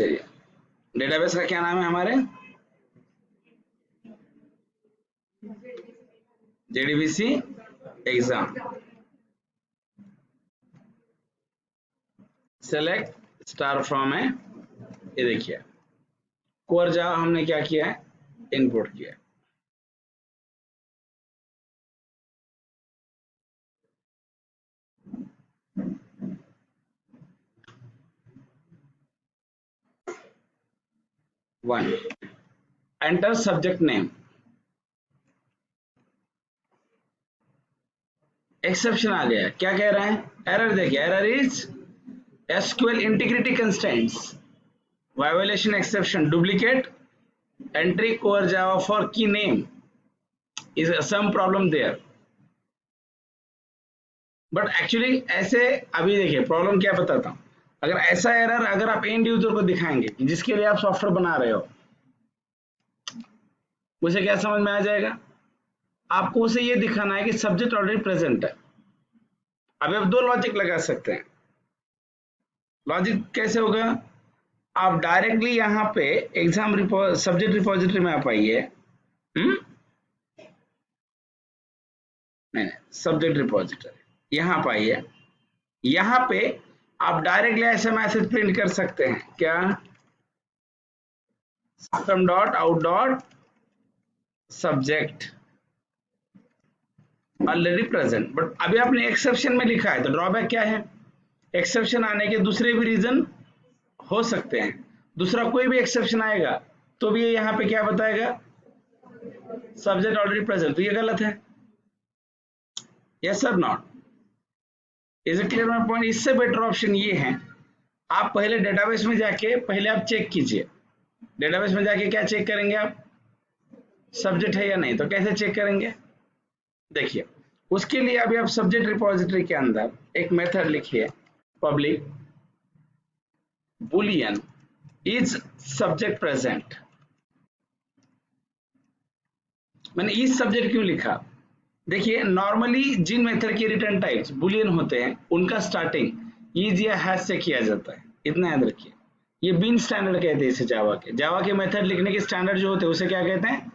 चलिए, डेटाबेस का क्या नाम है हमारे? JDBC exam. Select star from है, ये देखिए कोर जावा हमने क्या किया है, इनपुट किया है। One, enter subject name. Exception आ गया, क्या कह रहे हैं? एरर देखिए, error is SQL integrity constraints, violation exception, duplicate entry core Java for key name is some problem there. But actually ऐसे, अभी देखिए प्रॉब्लम क्या बताता हूँ। अगर ऐसा एरर अगर आप एंड यूजर को दिखाएंगे जिसके लिए आप सॉफ्टवेयर बना रहे हो, उसे क्या समझ में आ जाएगा? आपको उसे ये दिखाना है कि सब्जेक्ट ऑलरेडी प्रेजेंट है। अभी आप दो लॉजिक लगा सकते हैं। लॉजिक कैसे होगा? आप डायरेक्टली यहाँ पे एग्जाम सब्जेक्ट रिपोजिटरी में आप आइए, नहीं सब्जेक्ट रिपोजिटरी यहाँ पे आइए। यहाँ पे आप डायरेक्टली ऐसा मैसेज प्रिंट कर सकते हैं, क्या? System dot out dot subject already present. But अभी आपने एक्सेप्शन में लिखा है, तो ड्रॉबैक क्या है? एक्सेप्शन आने के दूसरे भी रीजन हो सकते हैं। दूसरा कोई भी एक्सेप्शन आएगा तो भी ये यहाँ पे क्या बताएगा? Subject already present. तो ये गलत है। Yes sir not? Is it clear my point? इससे बेटर ऑप्शन ये है, आप पहले डेटाबेस में जाके पहले आप चेक कीजिए। डेटाबेस में जाके क्या चेक करेंगे आप? सब्जेक्ट है या नहीं। तो कैसे चेक करेंगे? देखिए, उसके लिए अभी आप सब्जेक्ट रिपोजिटरी के अंदर एक मेथड लिखिए, public Boolean is subject present. मैंने इज सब्जेक्ट क्यों लिखा? देखिए, नॉर्मली जिन मेथड के रिटर्न टाइप्स बुलियन होते हैं उनका स्टार्टिंग इज या हैश से किया जाता है, इतना याद रखिए। ये बिन स्टैंडर्ड कहते हैं इसे। जावा के मेथड लिखने के स्टैंडर्ड जो होते हैं उसे क्या कहते हैं?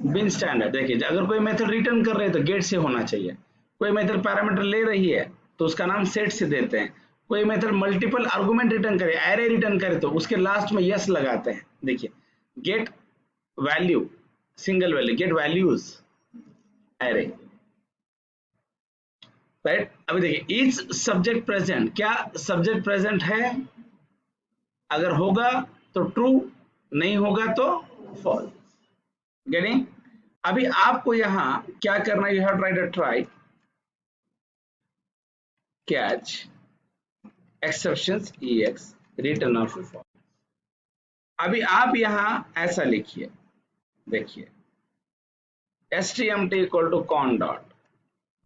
बिन स्टैंडर्ड। देखिए, अगर कोई मेथड रिटर्न कर रहे हैं तो गेट से होना चाहिए। कोई मेथड पैरामीटर ले रही है तो उसका नाम सेट से देते हैं। कोई मेथड मल्टीपल आर्गुमेंट रिटर्न करे, एरे रिटर्न करे, तो उसके लास्ट में यस लगाते हैं। देखिए, get value single value, get values array, right. अभी देखिए, इज सब्जेक्ट प्रेजेंट, क्या सब्जेक्ट प्रेजेंट है? अगर होगा तो ट्रू, नहीं होगा तो फॉल्स। गेटिंग? अभी आपको यहां क्या करना है? You have tried try catch exceptions EX return of false. अभी आप यहां ऐसा लिखिए, देखिए stmt equal to con dot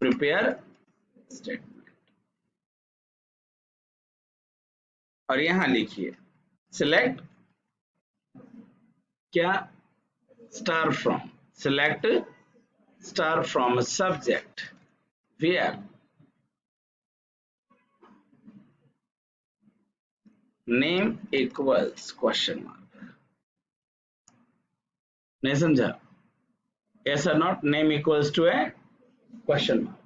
prepare statement, और यहां लिखिए सिलेक्ट क्या? Star from, select star from a subject where name equals question mark। नहीं समझा? yes or not? name equals to a question mark,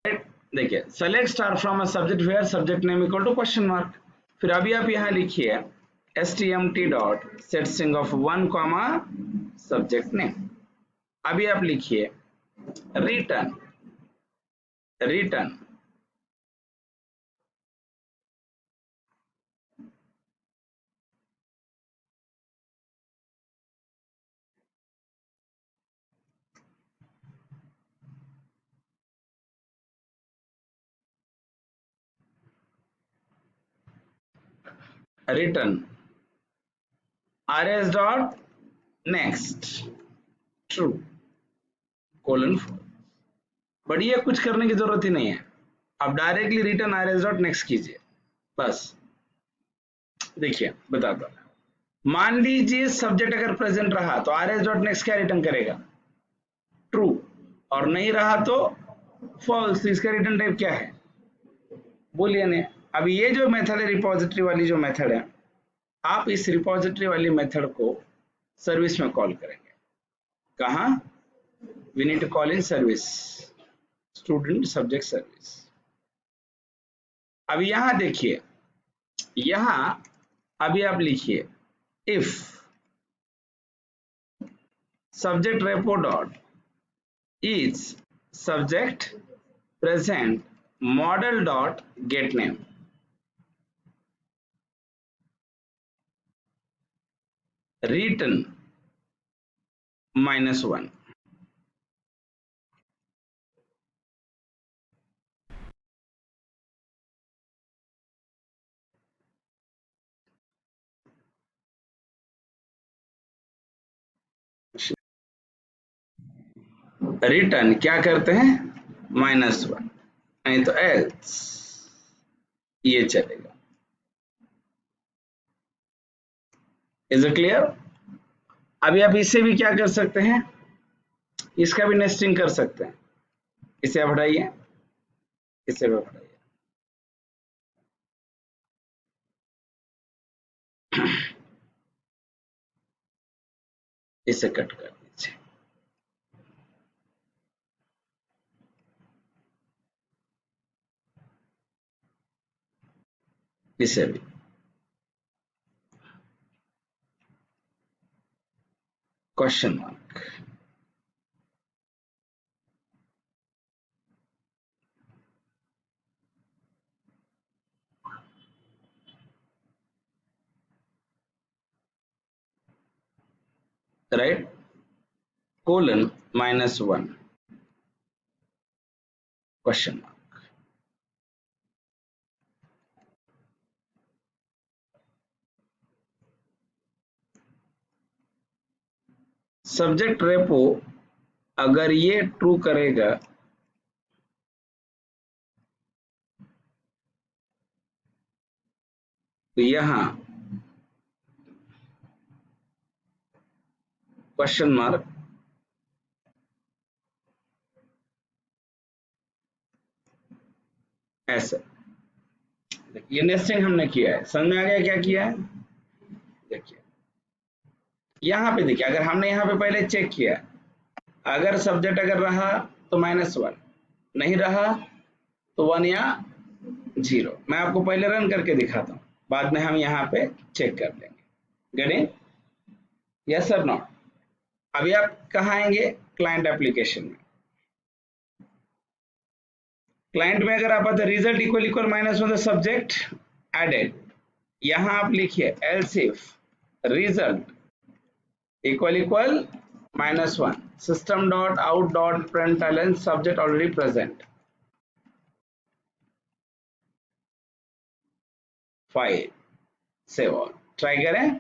right? देखिए, select star from a subject where subject name equal to question mark। फिर अभी आप यहां लिखिए stmt dot set string of 1 comma subject name। अभी आप लिखिए return return return rs dot next true colon for. But ये कुछ करने की जरूरत ही नहीं है, आप directly return rs dot next कीजिए बस। देखिए बताता हूं, मान लीजिए सब्जेक्ट अगर प्रेजेंट रहा तो rs डॉट नेक्स्ट क्या रिटर्न करेगा? ट्रू। और नहीं रहा तो फॉल्स। इसका रिटर्न टाइप क्या है? बुलियन है। अब ये जो मेथड है रिपोजिटरी वाली जो मेथड है, आप इस रिपोजिटरी वाली मेथड को सर्विस में कॉल करेंगे। कहाँ? We need to call in service, student subject service. अब यहां देखिए, यहां अभी आप लिखिए if subject repo dot is subject present model dot get name, return -1। Return क्या करते हैं? -1, नहीं तो एल्स, ये चलेगा। Is it clear? अभी आप इसे भी क्या कर सकते हैं, इसका भी नेस्टिंग कर सकते हैं। इसे आप हटाइए, इसे भी हटाइए, इसे कट कर दीजिए, इसे भी। Question mark, right, colon -1 question mark. Subject repo अगर ये ट्रू करेगा तो यहां क्वेश्चन मार्क ऐसा। ये नेस्टिंग हमने किया है, समझ में आ गया क्या किया है? देखिए यहाँ पे, देखिए अगर हमने यहाँ पे पहले चेक किया, अगर सब्जेक्ट अगर रहा तो -1, नहीं रहा तो 1 या 0। मैं आपको पहले रन करके दिखाता हूँ, बाद में हम यहाँ पे चेक कर लेंगे। गेटिंग? यस और नॉट? अभी आप कहाँ आएंगे? क्लाइंट एप्लीकेशन में। क्लाइंट में अगर आप आते result equal equal -1 subject added, यहाँ आप लिखिए else if result equal equal -1 system dot out dot println subject already present, file save all. Try करें।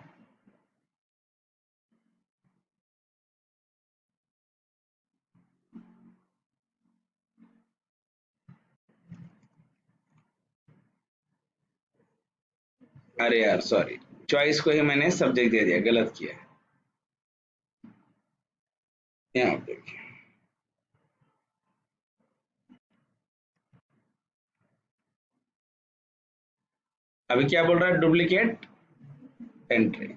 अरे यार सॉरी, चॉइस को ही मैंने सब्जेक्ट दे दिया, गलत किया। यहाँ देखिए, अभी क्या बोल रहा है? Duplicate entry.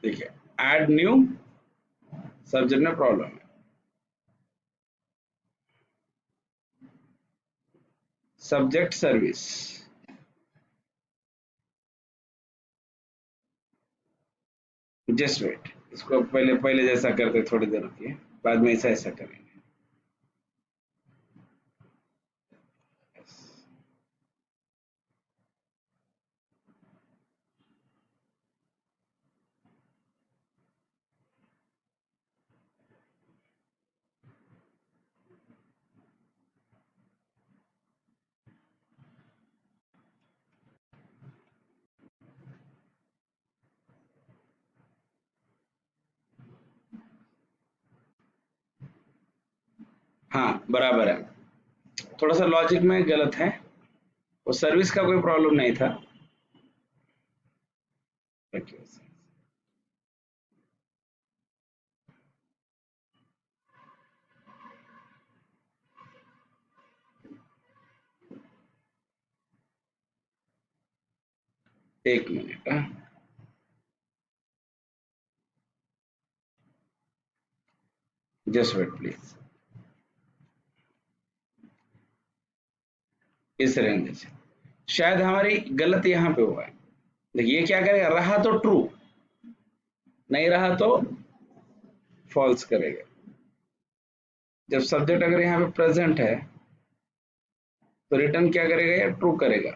देखिए ऐड न्यू सब्जेक्ट में प्रॉब्लम है। सब्जेक्ट सर्विस, जस्ट वेट, इसको पहले पहले जैसा करते, थोड़ी देर रुकिए, बाद में ऐसा ऐसा करेंगे। हाँ बराबर है, थोड़ा सा लॉजिक में गलत है, वो सर्विस का कोई प्रॉब्लम नहीं था। एक मिनट, जस्ट वेट प्लीज। इस रेंज से शायद हमारी गलत यहाँ पे हुआ है। देखिए ये क्या करेगा, रहा तो ट्रू, नहीं रहा तो फॉल्स करेगा। जब सब्जेक्ट अगर यहाँ पे प्रेजेंट है तो रिटर्न क्या करेगा, या ट्रू करेगा,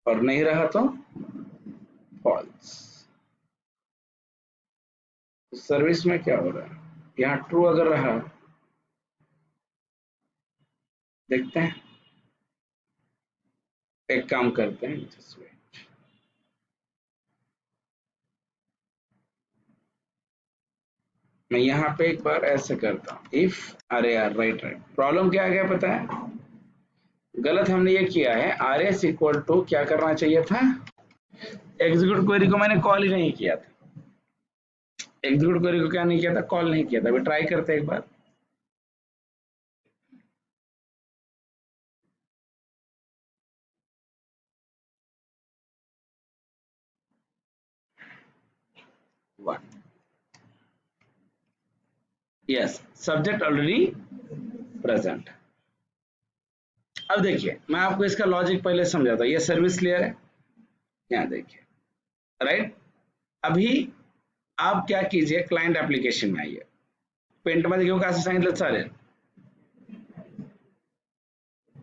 और नहीं रहा तो फॉल्स। तो सर्विस में क्या हो रहा है, यहाँ ट्रू अगर रहा, देखते हैं, एक काम करते हैं, just wait। मैं यहाँ पे एक बार ऐसे करता हूँ, इफ, अरे यार राइट राइट, प्रॉब्लम क्या आ गया पता है, गलत हमने ये किया है। आर एस इक्वल टू क्या करना चाहिए था, एग्जीक्यूट क्वेरी को मैंने कॉल ही नहीं किया था। एग्जीक्यूट क्वेरी को क्या नहीं किया था, कॉल नहीं किया था। अभी ट्राई करते हैं एक बार। One, yes, subject already present. अब देखिए मैं आपको इसका लॉजिक पहले समझाता हूँ। ये सर्विस लेयर है, यहाँ देखिए, राइट। अभी आप क्या कीजिए, क्लाइंट एप्लीकेशन में आइए, पेंट मध्ये घेऊ का असं सांगितलं चालेल,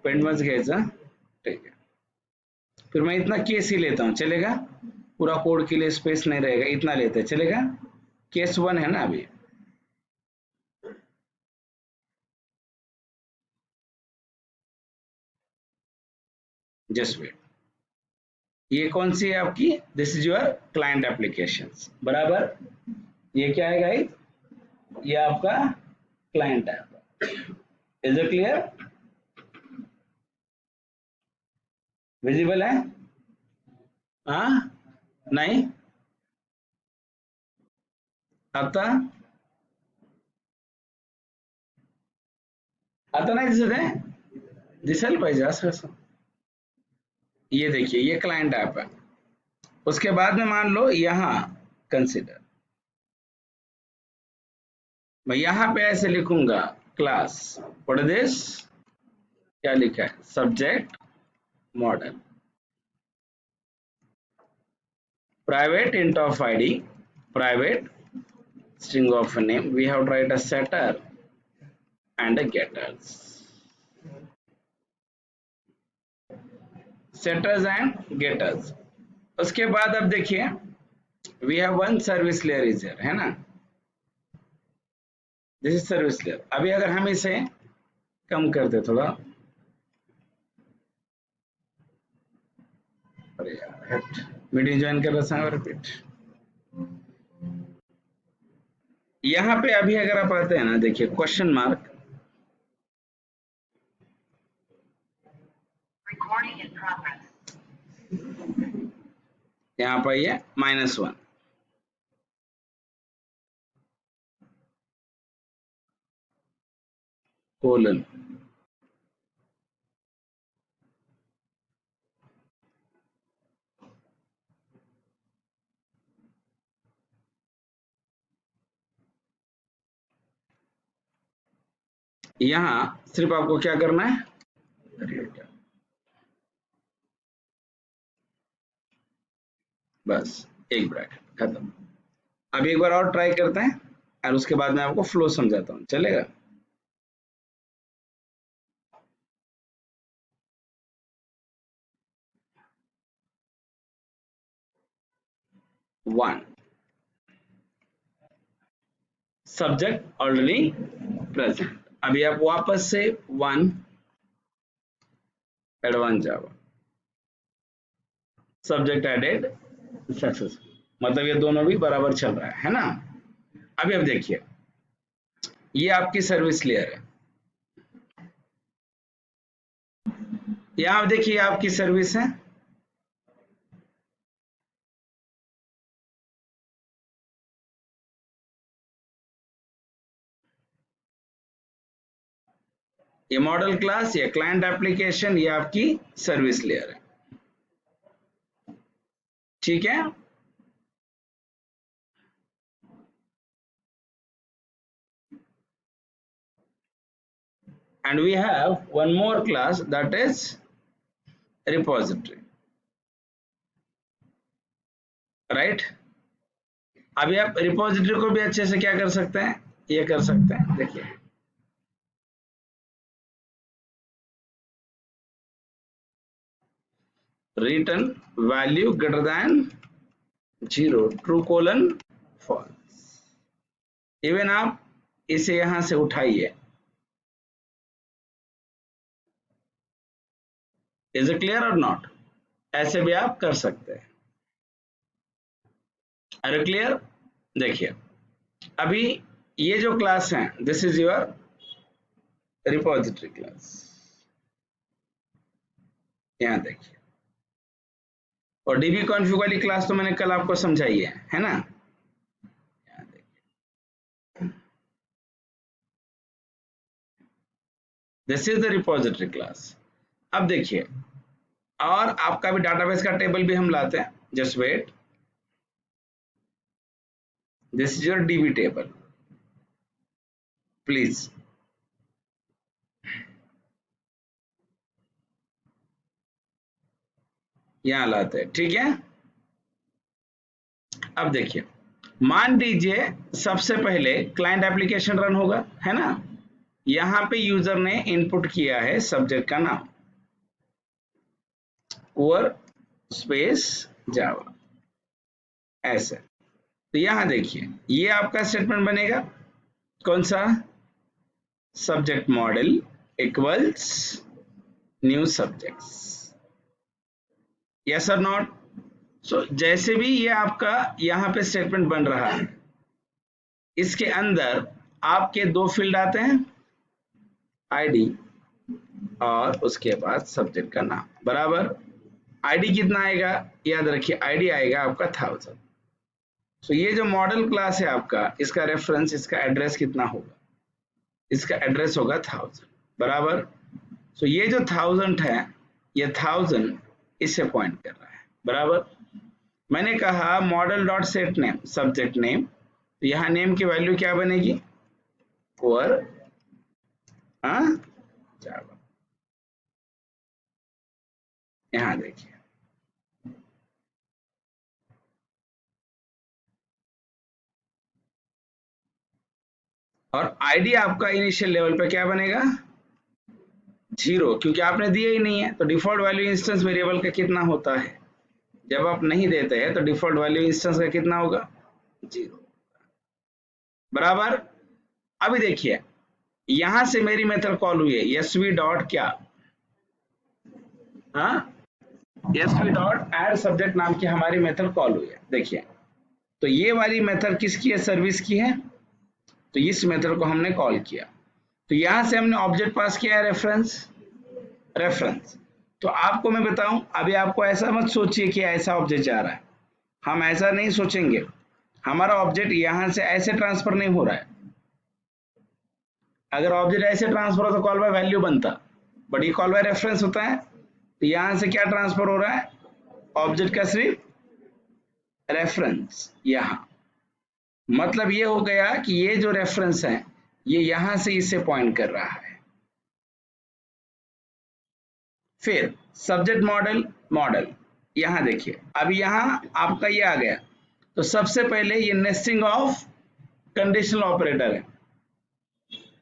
पेंट मध्ये घ्यायचं, ठीक है। फिर मैं इतना केस ही लेता हूँ, चलेगा, पूरा कोड के लिए स्पेस नहीं रहेगा, इतना लेते हैं, चलेगा। केस 1 है ना अभी, जस्ट वेट। ये कौन सी है आपकी, this is your client application, बराबर। ये क्या है गाइस, ये आपका क्लाइंट है। इज इट क्लियर, विजिबल है, हाँ, नाही, आता, आता नाही दिसत आहे, दिसायला पाहिजे असं असं। ये देखिए ये क्लाइंट ऐप है। उसके बाद में मान लो यहाँ कंसिडर, मैं यहाँ पे ऐसे लिखूंगा क्लास, व्हाट इज दिस, क्या लिखा है, subject model, private int of id, private string of name, we have to write a setter and a getters, setters and getters। उसके बाद अब देखिए we have one service layer is here, है ना, this is service layer. अभी अगर हम इसे कम कर दे थोड़ा, अरे यार मीटिंग ज्वाइन कर रहा सांगा, रिपीट। यहाँ पे अभी अगर आप आते हैं ना, देखिए क्वेश्चन मार्क, यहाँ पर ये -1, कोलन, यहाँ सिर्फ आपको क्या करना है, बस एक ब्रैकेट खत्म। अब एक बार और ट्राई करते हैं और उसके बाद मैं आपको फ्लो समझाता हूँ, चलेगा। 1, सब्जेक्ट ऑलरेडी प्रेजेंट। अभी आप वापस से 1, advance Java, subject added successful, मतलब ये दोनों भी बराबर चल रहा है ना। अभी अब देखिए ये आपकी सर्विस लेयर है, यहाँ देखिए आपकी सर्विस है, ये मॉडल क्लास, ये क्लाइंट एप्लीकेशन, ये आपकी सर्विस लेयर है। ठीक है। And we have one more class, that is repository, right? अभी आप रिपोजिटरी को भी अच्छे से क्या कर सकते हैं, ये कर सकते हैं। देखिए return value greater than 0, true colon false. Even आप इसे यहां से उठाइए। Is it clear or not? ऐसे भी आप कर सकते हैं। अरे क्लियर? देखिए अभी ये जो क्लास है, this is your repository class. यहां देखिए, और डीबी कॉन्फ़िग वाली क्लास तो मैंने कल आपको समझाई है ना? This is the repository class. अब देखिए, और आपका भी डाटाबेस का टेबल भी हम लाते हैं। Just wait, this is your DB table, please. यहां लाते हैं, ठीक है। अब देखिए, मान लीजिए सबसे पहले क्लाइंट एप्लीकेशन रन होगा, है ना? यहां पे यूजर ने इनपुट किया है सब्जेक्ट का नाम core स्पेस जावा, ऐसे। तो यहां देखिए, ये आपका स्टेटमेंट बनेगा कौन सा? Subject model equals new subjects, yes और नॉट? सो जैसे भी ये आपका यहाँ पे स्टेटमेंट बन रहा है, इसके अंदर आपके दो फील्ड आते हैं, आईडी और उसके बाद सब्जेक्ट का नाम, बराबर। आईडी कितना आएगा? याद रखिए, आईडी आएगा आपका 1000। सो ये जो मॉडल क्लास है आपका, इसका रेफरेंस, इसका एड्रेस कितना होगा? इसका एड्रेस होगा 1000, बराबर। सो ये जो 1000 है, ये 1000 इससे पॉइंट कर रहा है, बराबर। मैंने कहा model dot set name subject name, तो यहाँ नेम की वैल्यू क्या बनेगी? core जावा। यहाँ देखिए, और आईडी आपका इनिशियल लेवल पे क्या बनेगा? 0, क्योंकि आपने दिया ही नहीं है। तो डिफॉल्ट वैल्यू इंस्टेंस वेरिएबल का कितना होता है? जब आप नहीं देते हैं तो डिफॉल्ट वैल्यू इंस्टेंस का कितना होगा? 0, बराबर। अभी देखिए, यहां से मेरी मेथड कॉल हुई है एसवी डॉट क्या, एसवी डॉट एड सब्जेक्ट नाम की हमारी मेथड कॉल हुई है। देखिए, तो ये वाली मेथड किसकी है? सर्विस की है। तो इस मेथड को हमने कॉल किया, तो यहां से हमने ऑब्जेक्ट पास किया है रेफरेंस। तो आपको मैं बताऊं, अभी आपको ऐसा मत सोचिए कि ऐसा ऑब्जेक्ट जा रहा है, हम ऐसा नहीं सोचेंगे। हमारा ऑब्जेक्ट यहां से ऐसे ट्रांसफर नहीं हो रहा है। अगर ऑब्जेक्ट ऐसे ट्रांसफर हो तो कॉल बाय वैल्यू बनता, बट ये कॉल बाय रेफरेंस होता है। तो यहां से क्या ट्रांसफर हो रहा है? ऑब्जेक्ट का सिर्फ रेफरेंस। यहां मतलब ये हो गया कि ये जो रेफरेंस है, ये यहां से इसे पॉइंट कर रहा है। फिर सब्जेक्ट मॉडल यहां देखिए, अब यहां आपका ये आ गया। तो सबसे पहले ये नेस्टिंग ऑफ कंडीशनल ऑपरेटर है।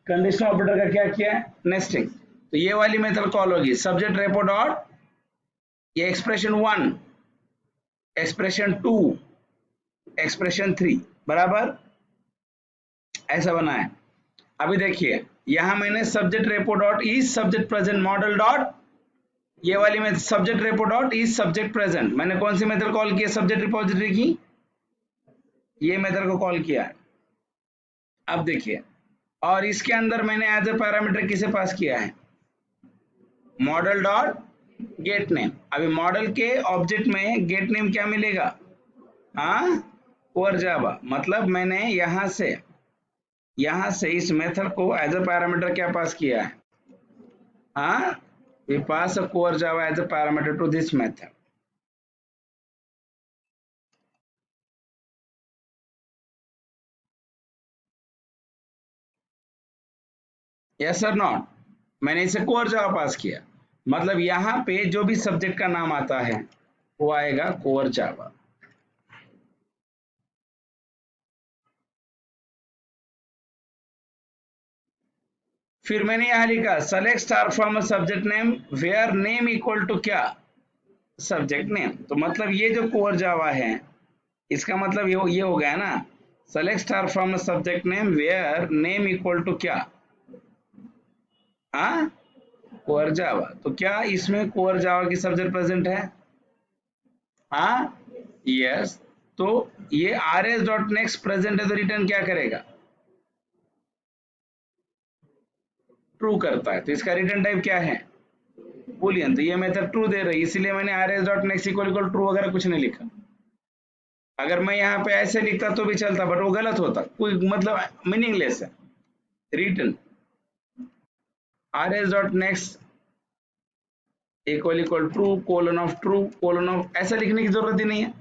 कंडीशनल ऑपरेटर का क्या किया है? नेस्टिंग। तो ये वाली मेथड कॉल होगी सब्जेक्ट रेपो डॉट, ये एक्सप्रेशन 1, एक्सप्रेशन 2, एक्सप्रेशन 3, बराबर। ऐसा बना है। अभी देखिए, यहां मैंने subject repo dot is subject present model dot, ये वाली method subject repo dot is subject present, मैंने कौन सी मेथड कॉल की है? सब्जेक्ट रिपोजिटरी की, ये मेथड को कॉल किया है। अब देखिए, और इसके अंदर मैंने एज ए पैरामीटर किसे पास किया है? Model dot gate name. अभी मॉडल के ऑब्जेक्ट में गेट नेम क्या मिलेगा? core जावा। मतलब मैंने यहां से इस मेथड को एज ए पैरामीटर क्या पास किया है? we pass a core java as a parameter to this method। Yes और नॉट, मैंने इसे कोर जावा पास किया, मतलब यहाँ पे जो भी सब्जेक्ट का नाम आता है वो आएगा कोर जावा। फिर मैंने यहां लिखा select star from a subject name where name equal to क्या, सब्जेक्ट नेम। तो मतलब ये जो कोर जावा है इसका मतलब ये हो गया ना, select star from a subject name where name equal to क्या, हाँ कोर जावा। तो क्या इसमें कोर जावा की सब्जेक्ट प्रेजेंट है, हाँ यस। तो ये R S dot next present है तो रिटर्न क्या करेगा, ट्रू करता है। तो इसका रिटर्न टाइप क्या है, बूलियन। तो ये मेथड ट्रू दे रही है, इसीलिए मैंने R S dot next equal equal true वगैरह कुछ नहीं लिखा। अगर मैं यहाँ पे ऐसे लिखता तो भी चलता, बट वो गलत होता, कोई मतलब मीनिंगलेस है। Return R S dot next equal equal true colon of true colon of, ऐसा लिखने की जरूरत ही नहीं है।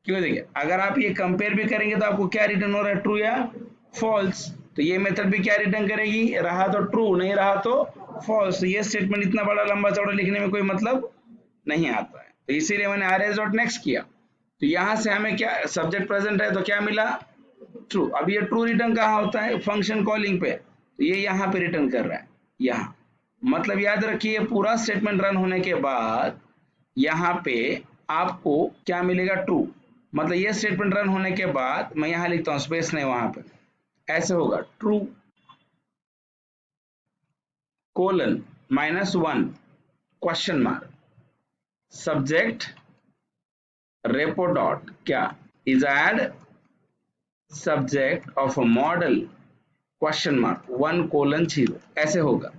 क्यों, देखिए अगर आप ये कंपेयर भी करेंगे तो आपको क्या रिटर्न हो रहा है, ट्रू या फॉल्स। तो ये मेथड भी क्या रिटर्न करेगी, रहा तो ट्रू नहीं रहा तो फॉल्स। ये स्टेटमेंट इतना बड़ा लंबा चौड़ा लिखने में कोई मतलब नहीं आता है, तो इसीलिए मैंने आर एस डॉट नेक्स्ट किया। तो यहां से हमें क्या, सब्जेक्ट प्रेजेंट है तो क्या मिला, ट्रू। अब ये ट्रू रिटर्न कहाँ होता है, फंक्शन कॉलिंग पे, तो ये यहाँ पे रिटर्न कर रहा है यहाँ। मतलब याद रखिए पूरा स्टेटमेंट रन होने के बाद यहाँ पे आपको क्या मिलेगा, ट्रू। मतलब ये स्टेटमेंट रन होने के बाद मैं यहाँ लिखता हूँ, स्पेस नहीं वहां पे, ऐसे होगा true colon -1 question mark subject repo dot क्या is add subject of a model question mark 1:0, ऐसे होगा।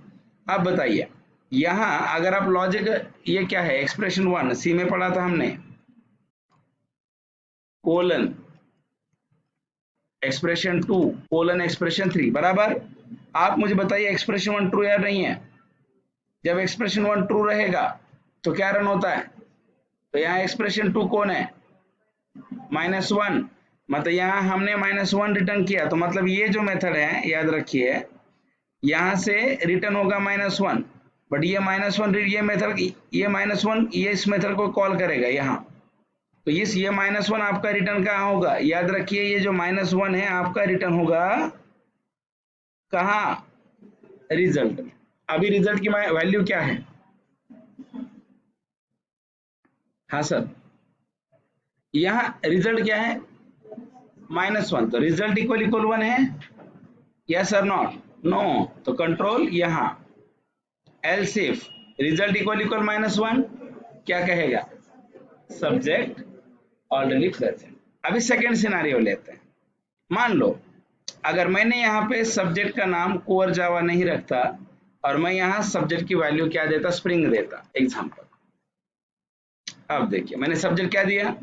अब बताइए यहां अगर आप लॉजिक, ये क्या है, एक्सप्रेशन 1 सी में पढ़ा था हमने, कोलन एक्सप्रेशन 2 कोलन एक्सप्रेशन 3 बराबर। आप मुझे बताइए एक्सप्रेशन 1 ट्रू या नहीं है। जब एक्सप्रेशन 1 ट्रू रहेगा तो क्या रन होता है, तो यहाँ एक्सप्रेशन 2 कौन है, -1। मतलब यहाँ हमने -1 रिटर्न किया, तो मतलब ये जो मेथड है याद रखिए यहाँ से रिटर्न होगा -1, बट ये -1 ये मेथड, ये -1 ये इस मेथड को कॉल करेगा यहाँ। तो इस ये -1 आपका रिटर्न कहाँ होगा, याद रखिए ये जो -1 है आपका रिटर्न होगा कहाँ, रिजल्ट में। अभी रिजल्ट की वैल्यू क्या है, हाँ सर, यहाँ रिजल्ट क्या है -1, तो रिजल्ट इक्वल इक्वल 1 है, यस और नॉट, नो। तो कंट्रोल यहाँ else if result equal equal -1 क्या कहेगा, सब्जेक्ट ऑलरेडी प्रेजेंट। अभी सेकेंड सिनारियो लेते हैं। मान लो अगर मैंने यहाँ पे सब्जेक्ट का नाम कोर जावा नहीं रखता और मैं यहाँ सब्जेक्ट की वैल्यू क्या देता, स्प्रिंग देता एग्जाम्पल। अब देखिए मैंने सब्जेक्ट क्या दिया,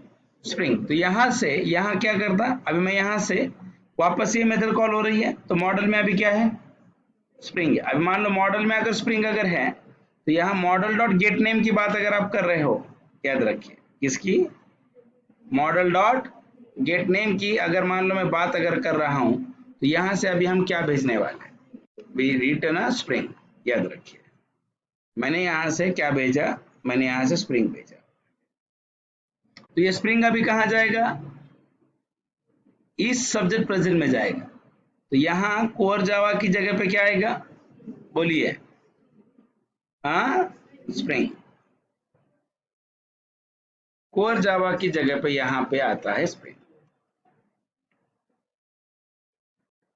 स्प्रिंग। तो यहाँ से यहाँ क्या करता, अभी मैं यहाँ से वापस ये मेथड कॉल हो रही है, तो मॉडल में अभी क्या है, स्प्रिंग है। अभी मान लो मॉडल में अगर स्प्रिंग अगर है तो यहाँ मॉडल डॉट गेट नेम की बात अगर आप कर रहे हो, याद रखिए किसकी, मॉडल डॉट गेट नेम की अगर मान लो मैं बात अगर कर रहा हूं, तो यहां से अभी हम क्या भेजने वाले हैं, वी रिटर्न अ स्प्रिंग। याद रखिए मैंने यहां से क्या भेजा, मैंने यहां से स्प्रिंग भेजा। तो ये स्प्रिंग अभी कहां जाएगा, इस सब्जेक्ट प्रेजेंट में जाएगा। तो यहाँ कोर जावा की जगह पे क्या आएगा, बोलिए, हाँ स्प्रिंग। कोर जावा की जगह पे यहाँ पे आता है स्प्रिंग।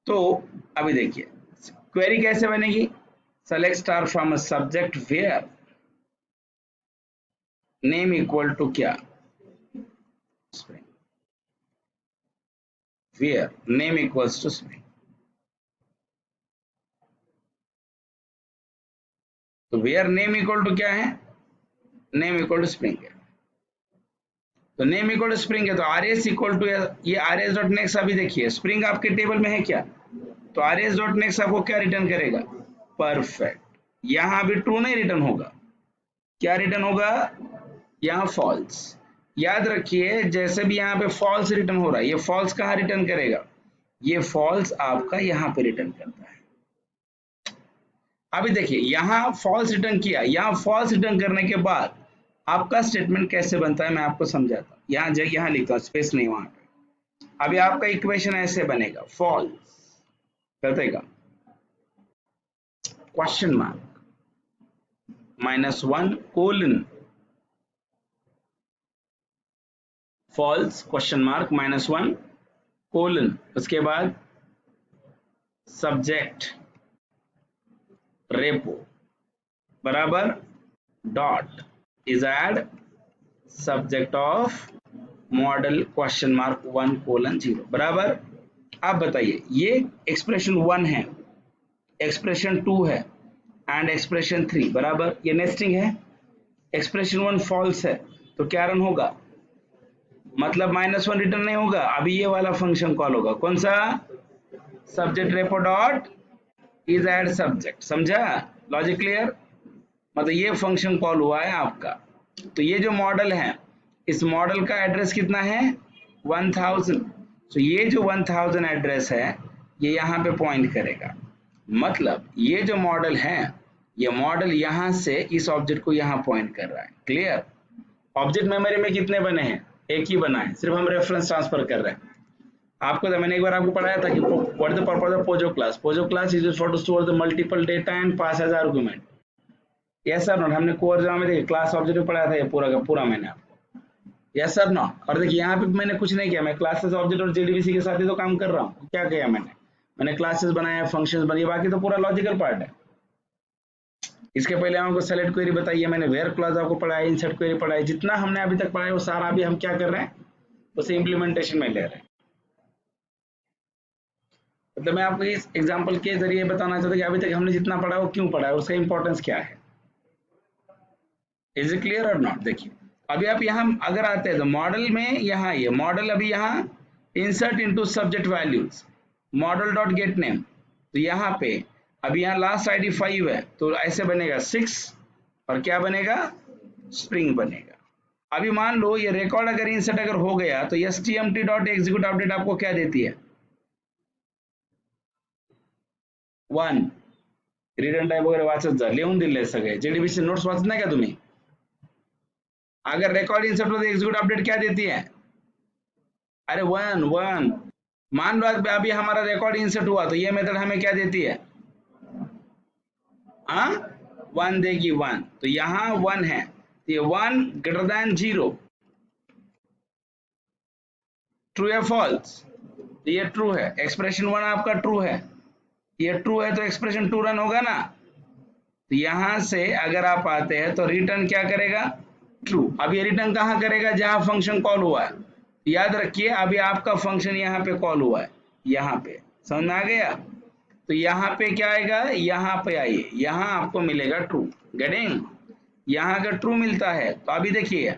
तो अभी देखिए क्वेरी कैसे बनेगी, select star from a subject where name equal to क्या, spring, where name equals to spring. तो वेयर नेम इक्वल टू क्या है, नेम इक्वल टू स्प्रिंग है। तो नेम इक्वल टू स्प्रिंग है, तो आर एस इक्वल टू, ये R S dot next, अभी देखिए स्प्रिंग आपके टेबल में है क्या, तो आर एस डॉट नेक्स्ट आपको क्या रिटर्न करेगा, परफेक्ट। यहाँ अभी ट्रू नहीं रिटर्न होगा, क्या रिटर्न होगा, यहाँ फॉल्स। याद रखिए जैसे भी यहाँ पे फॉल्स रिटर्न हो रहा है, ये फॉल्स कहाँ रिटर्न करेगा, ये फॉल्स आपका यहाँ पे रिटर्न करता है। अभी देखिए यहाँ फॉल्स रिटर्न किया, यहाँ फॉल्स रिटर्न करने के बाद आपका स्टेटमेंट कैसे बनता है मैं आपको समझाता हूँ। यहाँ जगह यहाँ लिखता हूँ, स्पेस नहीं वहां पे। अभी आपका इक्वेशन ऐसे बनेगा, फॉल्स बताएगा question mark -1 colon false question mark -1 colon, उसके बाद सब्जेक्ट रेपो बराबर dot is add subject of model question mark 1:0 बराबर। आप बताइए ये एक्सप्रेशन 1 है, एक्सप्रेशन 2 है एंड एक्सप्रेशन 3 बराबर, ये नेस्टिंग है। एक्सप्रेशन 1 फॉल्स है तो क्या रन होगा, मतलब -1 रिटर्न नहीं होगा। अभी ये वाला फंक्शन कॉल होगा, कौन सा, subject repo dot is add subject, समझा, लॉजिक क्लियर। मतलब ये फंक्शन कॉल हुआ है आपका। तो ये जो मॉडल है, इस मॉडल का एड्रेस कितना है 1000। तो ये जो 1000 एड्रेस है ये यहाँ पे पॉइंट करेगा। मतलब ये जो मॉडल है, ये मॉडल यहाँ से इस ऑब्जेक्ट को यहाँ पॉइंट कर रहा है। क्लियर। ऑब्जेक्ट मेमोरी में कितने बने हैं, एक ही बना है, सिर्फ हम रेफरेंस ट्रांसफर कर रहे हैं। आपको तो मैंने एक बार आपको पढ़ाया था कि what is the purpose of POJO class. POJO class is for to store the multiple data and pass as argument. Yes sir not, हमने कोर जावा में देखिए क्लास ऑब्जेक्ट में पढ़ाया था ये पूरा का पूरा मैंने आपको। Yes sir not. और देखिए यहाँ पे मैंने कुछ नहीं किया, मैं क्लासेस ऑब्जेक्ट और जेडीबीसी के साथ ही तो काम कर रहा हूँ। क्या किया मैंने क्लासेस बनाया, फंक्शंस बनाए, बाकी तो पूरा लॉजिकल पार्ट है। इसके पहले हमको सेलेक्ट क्वेरी बताइए, मैंने वेयर क्लॉज आपको पढ़ाया, इंसर्ट क्वेरी पढ़ाई, जितना हमने अभी तक पढ़ाया वो सारा अभी हम क्या कर रहे हैं, उसे इम्प्लीमेंटेशन में ले रहे हैं। मतलब मैं आपको इस एग्जांपल के जरिए बताना चाहता हूँ कि अभी तक हमने जितना पढ़ा वो क्यों पढ़ा है, उसका इंपॉर्टेंस क्या है। Is it clear or not. देखिए अभी आप यहाँ अगर आते हैं तो मॉडल में यहाँ ये मॉडल अभी यहाँ insert into subject values model dot gate name, तो यहाँ पे अभी यहाँ लास्ट आईडी 5 है तो ऐसे बनेगा 6 और क्या बनेगा, स्प्रिंग बनेगा। अभी मान लो ये रिकॉर्ड अगर इंसर्ट अगर हो गया तो stmt डॉट एग्जीक्यूट अपडेट आपको क्या देती है 1 रिटर्न टाइप वगैरे वाचत जा, लिहून दिले सगळे जेडीबीसी नोट्स वाचत नाही का तुम्ही। अगर रिकॉर्ड इंसर्ट होते एग्जीक्यूट अपडेट क्या देती है, अरे 1 मान लो अभी हमारा रिकॉर्ड इंसर्ट हुआ तो ये मेथड हमें क्या देती है, हाँ 1 देगी 1, तो यहाँ 1 है तो ये 1 ग्रेटर देन 0, ट्रू या फॉल्स, तो ये ट्रू है। एक्सप्रेशन 1 आपका ट्रू है, ये ट्रू है तो एक्सप्रेशन 2 रन होगा ना। तो यहां से अगर आप आते हैं तो रिटर्न क्या करेगा, ट्रू। अब ये रिटर्न कहां करेगा, जहां फंक्शन कॉल हुआ है। याद रखिए अभी आपका फंक्शन यहाँ पे कॉल हुआ है, यहाँ पे समझ में आ गया। तो यहाँ पे क्या आएगा, यहाँ पे आइए, यहाँ आपको मिलेगा ट्रू, गेटिंग। यहाँ अगर ट्रू मिलता है तो अभी देखिए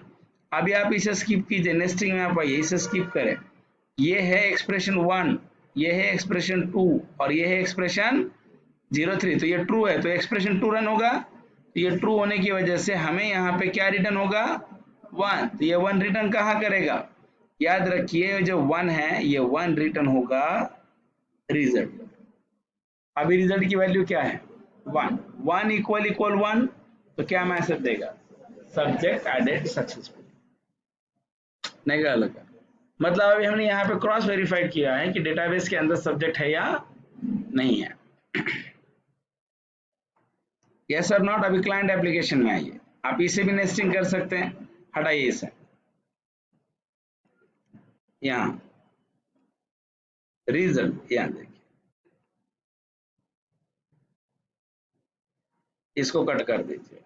अभी आप इसे स्किप कीजिए, नेस्टिंग में आप आइए, इसे स्किप करें। ये है एक्सप्रेशन 1, ये है एक्सप्रेशन 2 और ये है एक्सप्रेशन 03, तो ये ट्रू है तो एक्सप्रेशन 2 रन होगा। तो ये ट्रू होने की वजह से हमें यहाँ पे क्या रिटर्न होगा 1, तो ये 1 रिटर्न कहाँ करेगा, याद रखिए जो 1 है ये 1 रिटर्न होगा रिजल्ट। अभी रिजल्ट की वैल्यू क्या है 1, 1 इक्वल इक्वल 1, तो क्या मैसेज देगा, सब्जेक्ट एडेड सक्सेसफुल, नहीं लगा। मतलब अभी हमने यहाँ पे क्रॉस वेरीफाइड किया है कि डेटाबेस के अंदर सब्जेक्ट है या नहीं है। यस और नॉट। अभी क्लाइंट एप्लीकेशन में आइए, आप इसे भी नेस्टिंग कर सकते हैं, हटाइए इसे, यहाँ रिजल्ट यहाँ देखिए, इसको कट कर दीजिए,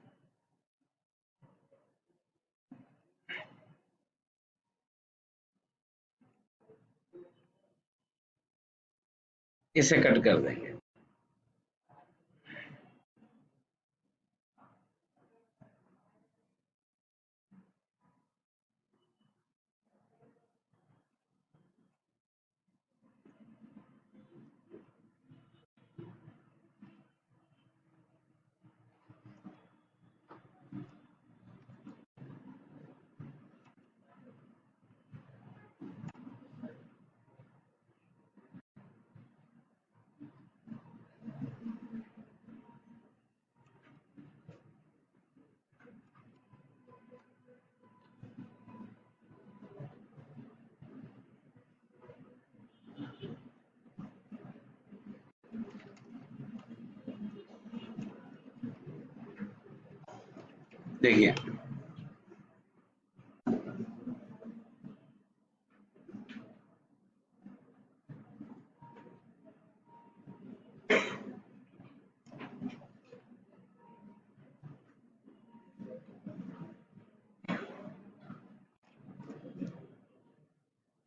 इसे कट कर देंगे। देखिए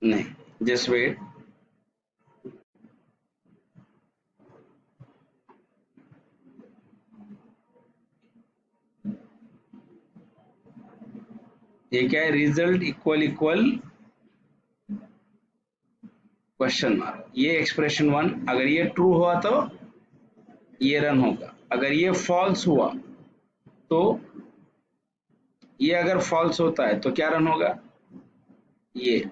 नहीं, जस्ट वेट। ये क्या है, result equal equal question mark. ये एक्सप्रेशन 1 अगर ये ट्रू हुआ तो ये रन होगा, अगर ये फॉल्स हुआ तो ये अगर फॉल्स होता है तो क्या रन होगा, ये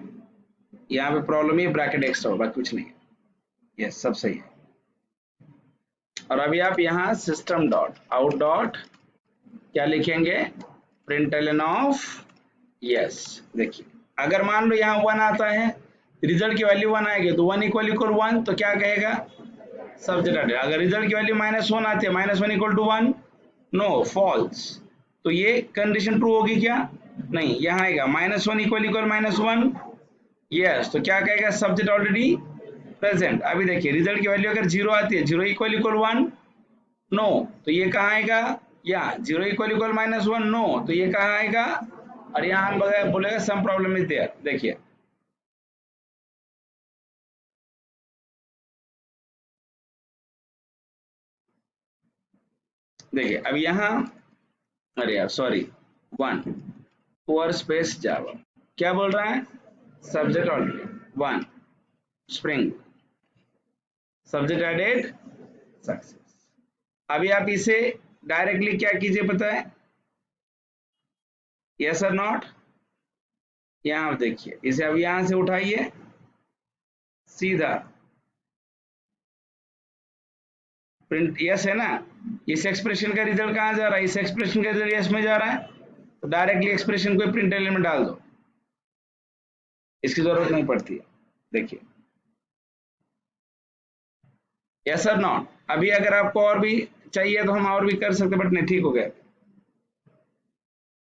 यहाँ पे प्रॉब्लम, ये ब्रैकेट एक्स्ट्रा होगा, कुछ नहीं। ये सब सही है। और अभी आप यहाँ सिस्टम डॉट आउट डॉट क्या लिखेंगे, प्रिंटलन ऑफ यस। देखिए अगर मान लो यहाँ 1 आता है, रिजल्ट की वैल्यू 1 आएगी तो 1 इक्वल इक्वल 1, तो क्या कहेगा, सब्जेक्ट एडेड। अगर रिजल्ट की वैल्यू -1 आती है, -1 इक्वल टू 1, नो फॉल्स, तो ये कंडीशन ट्रू होगी क्या, नहीं। यहाँ आएगा -1 इक्वल इक्वल -1, यस, तो क्या कहेगा, सब्जेक्ट ऑलरेडी प्रेजेंट। अभी देखिए रिजल्ट की वैल्यू अगर 0 आती है, 0 इक्वल इक्वल 1, नो, तो ये कहाँ आएगा, या 0 इक्वल इक्वल -1, नो, तो ये कहाँ आएगा, और यहाँ हम बोलेगा सम प्रॉब्लम इज देयर। देखिए देखिए अब यहाँ, अरे यार सॉरी, 1 पुअर स्पेस जावा, क्या बोल रहा है, subject already 1 spring, subject added success. अभी आप इसे डायरेक्टली क्या कीजिए पता है, यस और नॉट। यहाँ आप देखिए इसे अब यहाँ से उठाइए सीधा, प्रिंट यस है ना, इस एक्सप्रेशन का रिजल्ट कहाँ जा रहा है, इस एक्सप्रेशन का रिजल्ट यस में जा रहा है, तो डायरेक्टली एक्सप्रेशन को प्रिंट एलिमेंट डाल दो, इसकी जरूरत नहीं पड़ती है। देखिए यस और नॉट। अभी अगर आपको और भी चाहिए तो हम और भी कर सकते, बट नहीं, ठीक हो गया।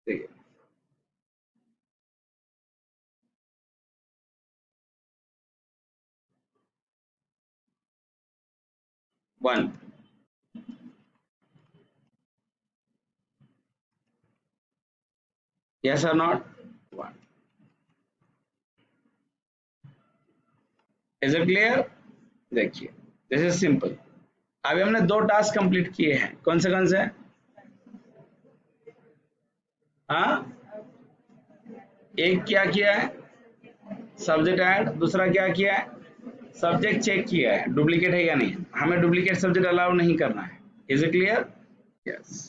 देखिए 1, यस और नॉट 1। इज इट क्लियर, देखिए दिस इज सिंपल। अभी हमने 2 टास्क कंप्लीट किए हैं, कौन से, हाँ, एक क्या किया है, सब्जेक्ट ऐड, दूसरा क्या किया है, सब्जेक्ट चेक किया है डुप्लीकेट है या नहीं। हमें डुप्लीकेट सब्जेक्ट अलाउ नहीं करना है। Is it clear, yes.